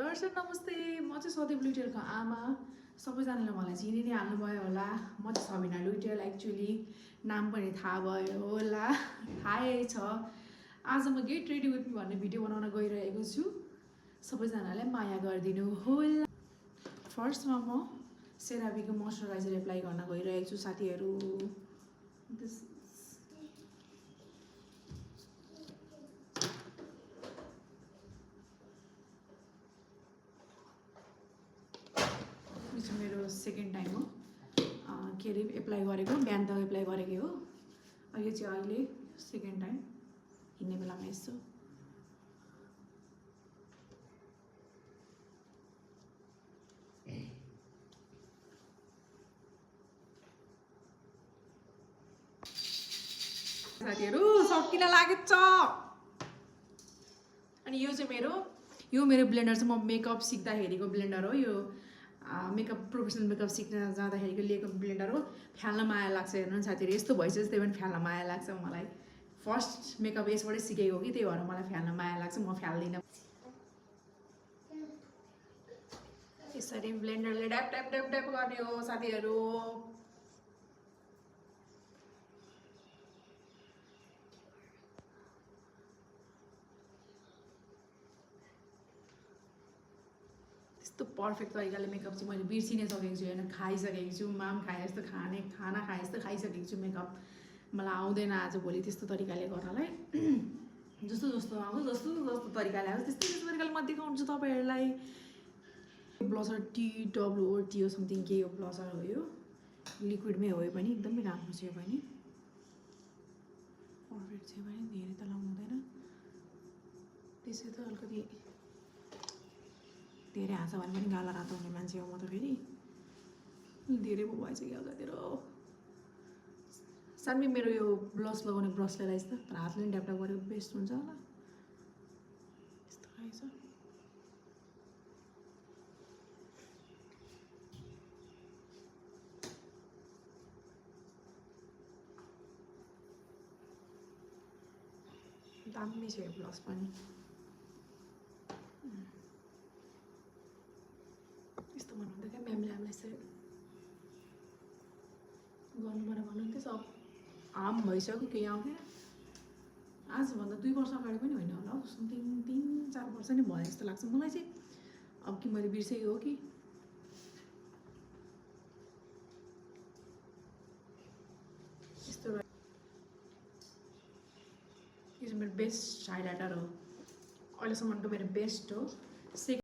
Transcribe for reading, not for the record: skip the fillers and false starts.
दर्शन नमस्ते। म चाहिँ सदीप लुइटेलको आमा। सबैजनाले मलाई चिनि नै हाल्नुभयो होला। म चाहिँ सबिना लुइटेल, एक्चुअली नाम पनि थाहा भयो होला, थाहै छ। आज म गेट रेडी विथ मी भन्ने भिडियो बनाउन गइरहेको छु। सबैजनाले माया गरिदिनु होला। फर्स्टमा म सेराभीको मोइस्चराइजर एप्लाई गर्न गइरहेको छु साथीहरू। मेरो सेकेन्ड टाइम हो के अरे एप्लाई गरेको। बिहान त एप्लाई गरेकै हो, यो चाहिँ अहिले सेकेन्ड टाइम हिँड्ने बेलामा यसो साथीहरू सकिन लागेछ। अनि यो चाहिँ मेरो ब्लेन्डर चाहिँ म मेकअप सिक्दाखेरिको ब्लेन्डर हो। यो मेकअप प्रोफेसनल मेकअप सिक्न जाँदाखेरिको लिएको ब्लेन्डर हो। फ्याल्न माया लाग्छ हेर्नु साथीहरू, यस्तो भइसक्यो त्यही पनि फ्याल्न माया लाग्छ मलाई। फर्स्ट मेकअप यसबाटै सिकेको कि, त्यही भएर मलाई फ्याल्न माया लाग्छ, म फ्याल्दिनँ। यसरी ब्लेन्डरले ड्याप ड्याप ड्याप ड्याप गर्ने हो साथीहरू। यस्तो पर्फेक्ट तरिकाले मेकअप चाहिँ मैले बिर्सिनै सकेको छु। होइन, खाइसकेको छु, माम खाए जस्तो खाना खाए जस्तो खाइसकेको छु। मेकअप मलाई आउँदैन आजभोलि त्यस्तो तरिकाले गर्नलाई। जस्तो जस्तो तरिकाले आउँछ त्यस्तो तरिकाले म देखाउँछु तपाईँहरूलाई। ब्लसर TWOT हो समथिङ के हो ब्लसर हो, यो लिक्विडमै हो। यो पनि एकदमै राम्रो छ। यो पनि पर्फेक्ट छ। यो पनि धेरै त लगाउँदैन, त्यसै त अलिकति धेरै हाँसा भने पनि गाला रातो हुने मान्छे हो म त। फेरि धेरै पो भएछ कि अगातिर सानमी। मेरो यो ब्लस लगाउने ब्रसले रहेछ त, तर हातले पनि ड्यापड्याप गरेको बेस्ट हुन्छ होला। यस्तो रहेछ। दामी छ यो ब्लस पनि। यस्तो भन्नुहुन्थ्यो क्या म्यामले हामीलाई, यसरी गर्नुपर्ने भन्नुहुन्थ्यो। सब आम भइसक्यो, केही आउँदैन। आजभन्दा 2 वर्ष अगाडि पनि होइन होला हौ, समथिङ 3-4 वर्ष नै भयो जस्तो लाग्छ मलाई चाहिँ। अब कि मैले बिर्सेको हो कि। यस्तो यो चाहिँ मेरो बेस्ट हाइलाइटर हो, अहिलेसम्मको मेरो बेस्ट हो।